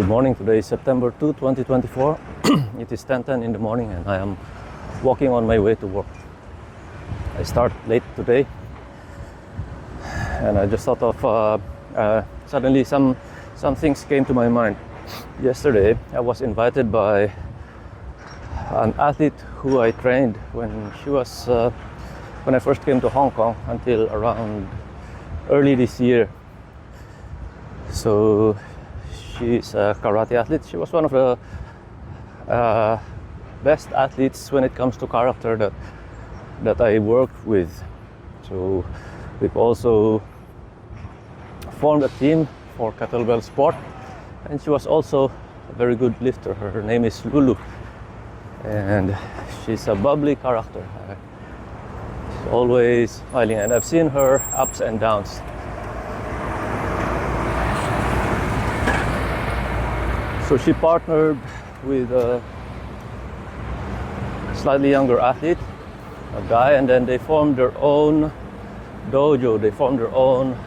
Good morning, today is September 2, 2024. It is 10:10 in the morning and I am walking on my way to work. I start late today and I just thought of, suddenly some things came to my mind. Yesterday I was invited by an athlete who I trained when I first came to Hong Kong until around early this year. So she's a karate athlete. She was one of the best athletes when it comes to character that I worked with. So we've also formed a team for kettlebell sport, and she was also a very good lifter. Her name is Lulu, and she's a bubbly character. She's always smiling, and I've seen her ups and downs. So she partnered with a slightly younger athlete, a guy, and then they formed their own dojo. They formed their own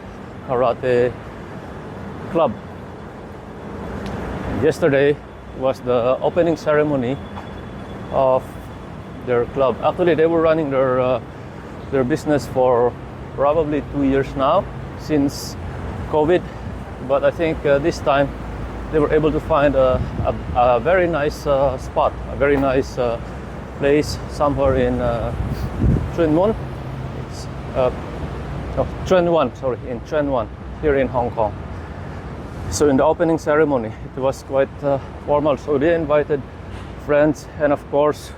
karate club. Yesterday was the opening ceremony of their club. Actually, they were running their business for probably 2 years now, since COVID. But I think this time they were able to find a very nice spot, a very nice place somewhere in Tsuen Wan. In Tsuen Wan, here in Hong Kong. So in the opening ceremony, it was quite formal. So they invited friends and of course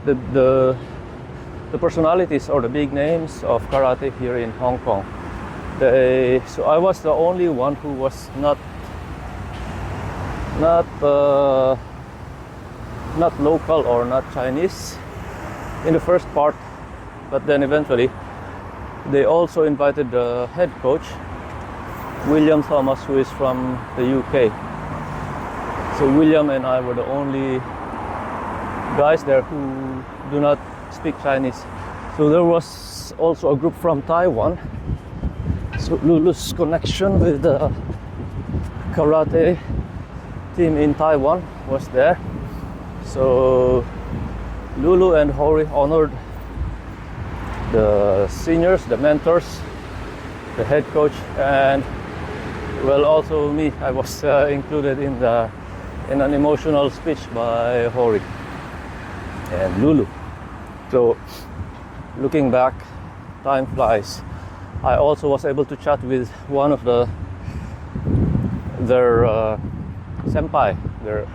the personalities or the big names of karate here in Hong Kong. So I was the only one who was not local or not Chinese in the first part, but then eventually they also invited the head coach, William Thomas, who is from the UK. So William and I were the only guys there who do not speak Chinese. So there was also a group from Taiwan. So Lulu's connection with the karate team in Taiwan was there. So Lulu and Hori honored the seniors, the mentors, the head coach, and well, also me. I was included in an emotional speech by Hori and Lulu. So looking back, time flies. I also was able to chat with one of their senpai, their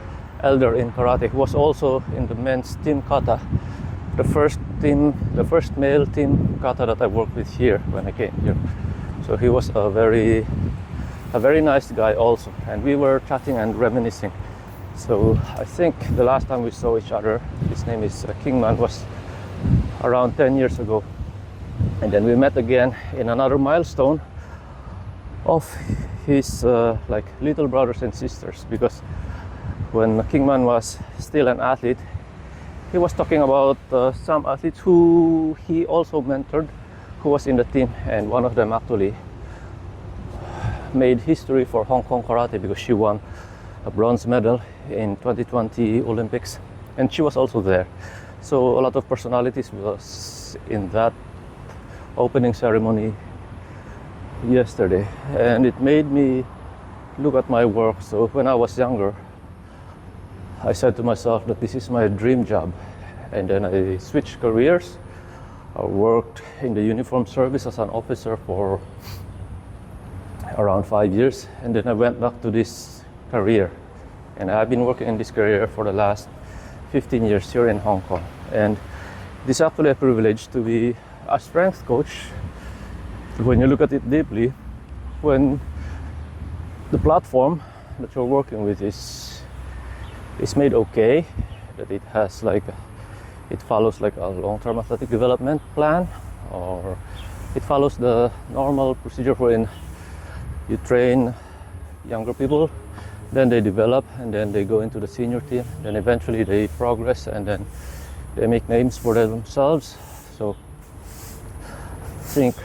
elder in karate, who was also in the men's team kata, the first male team kata that I worked with here when I came here. So he was a very nice guy also, and we were chatting and reminiscing. So I think the last time we saw each other, his name is Kingman, was around 10 years ago, and then we met again in another milestone of his like little brothers and sisters, because when Kingman was still an athlete, he was talking about some athletes who he also mentored, who was in the team, and one of them actually made history for Hong Kong karate because she won a bronze medal in 2020 Olympics, and she was also there. So a lot of personalities was in that opening ceremony yesterday, and it made me look at my work. So when I was younger, I said to myself that this is my dream job, and then I switched careers. I worked in the uniform service as an officer for around 5 years, and then I went back to this career, and I've been working in this career for the last 15 years here in Hong Kong. And this is actually a privilege to be a strength coach. When you look at it deeply, when the platform that you're working with is made okay, that it has it follows like a long-term athletic development plan, or it follows the normal procedure wherein you train younger people, then they develop, and then they go into the senior team, then eventually they progress, and then they make names for themselves. So I think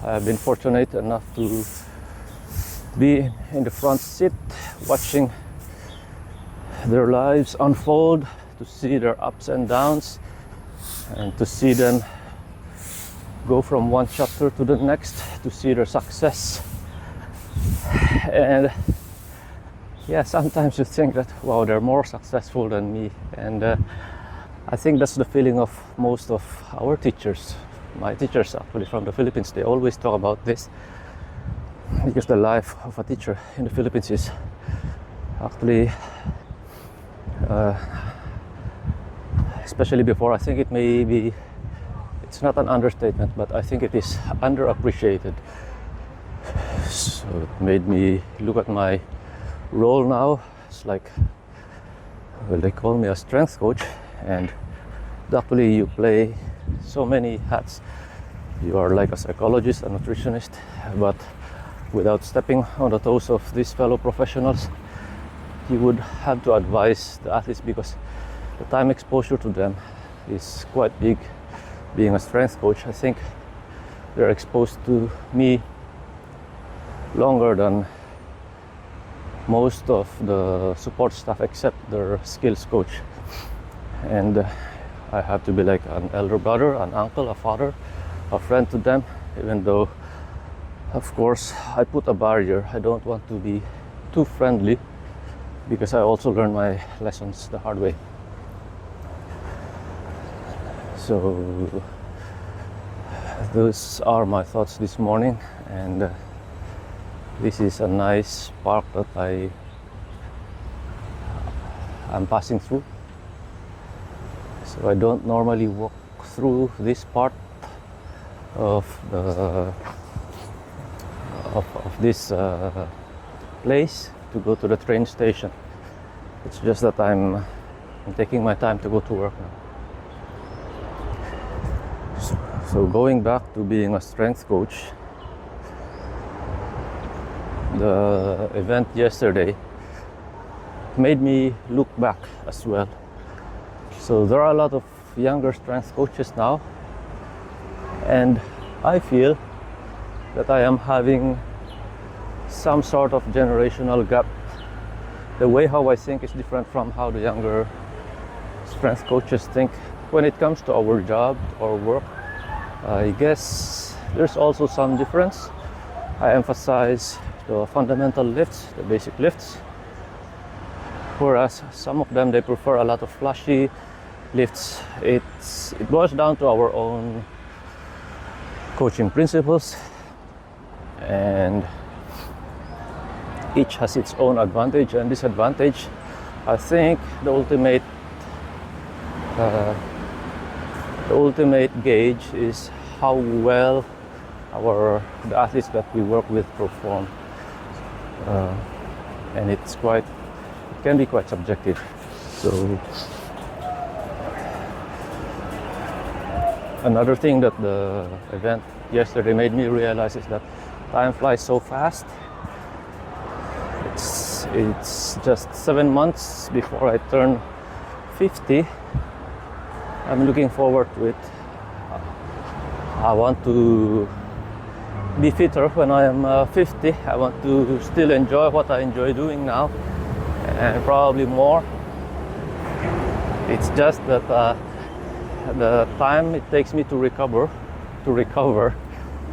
I've been fortunate enough to be in the front seat watching their lives unfold, to see their ups and downs, and to see them go from one chapter to the next, to see their success. And yeah, sometimes you think that, wow, they're more successful than me. And I think that's the feeling of most of our teachers. My teachers actually from the Philippines, they always talk about this, because the life of a teacher in the Philippines is actually, especially before, I think it may be, it's not an understatement, but I think it is underappreciated. So it made me look at my role now. It's like, well, they call me a strength coach, and actually you play so many hats. You are like a psychologist, a nutritionist, but without stepping on the toes of these fellow professionals, you would have to advise the athletes, because the time exposure to them is quite big. Being a strength coach, I think they're exposed to me longer than most of the support staff, except their skills coach. And I have to be like an elder brother, an uncle, a father, a friend to them, even though, of course, I put a barrier. I don't want to be too friendly, because I also learn my lessons the hard way. So those are my thoughts this morning, and this is a nice park that I'm passing through. So I don't normally walk through this part of this place to go to the train station. It's just that I'm taking my time to go to work now. So going back to being a strength coach, the event yesterday made me look back as well. So there are a lot of younger strength coaches now, and I feel that I am having some sort of generational gap. The way how I think is different from how the younger strength coaches think when it comes to our job or work. I guess there's also some difference. I emphasize the fundamental lifts, the basic lifts, whereas some of them, they prefer a lot of flashy lifts. It boils down to our own coaching principles, and each has its own advantage and disadvantage. I think the ultimate gauge is how well the athletes that we work with perform, and it can be quite subjective. So another thing that the event yesterday made me realize is that time flies so fast. It's just 7 months before I turn 50. I'm looking forward to it. I want to be fitter when I am 50. I want to still enjoy what I enjoy doing now, and probably more. It's just that the time it takes me to recover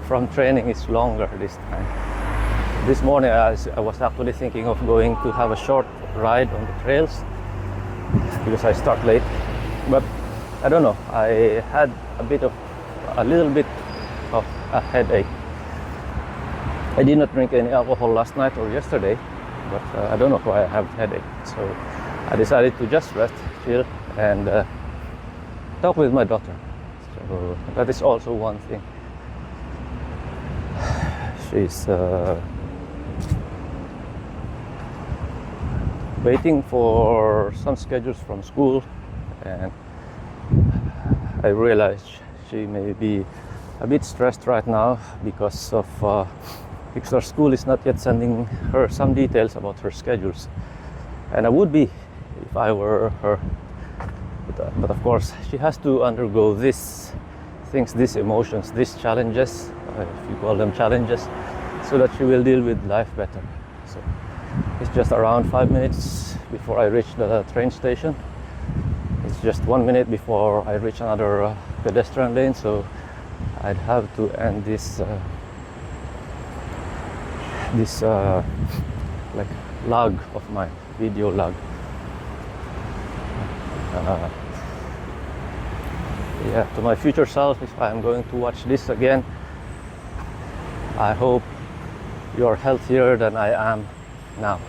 from training is longer this time. This morning I was actually thinking of going to have a short ride on the trails, because I start late. But I don't know, I had a little bit of a headache. I did not drink any alcohol last night or yesterday, but I don't know why I have a headache. So I decided to just rest, chill, and talk with my daughter. So that is also one thing. She's waiting for some schedules from school, and I realized she may be a bit stressed right now because her school is not yet sending her some details about her schedules, and I would be if I were her. But of course, she has to undergo these things, these emotions, these challenges, if you call them challenges, so that she will deal with life better. So It's just around 5 minutes before I reach the train station. It's just 1 minute before I reach another pedestrian lane, so I'd have to end this like log of mine, video log. Yeah, to my future self, if I'm going to watch this again, I hope you're healthier than I am now.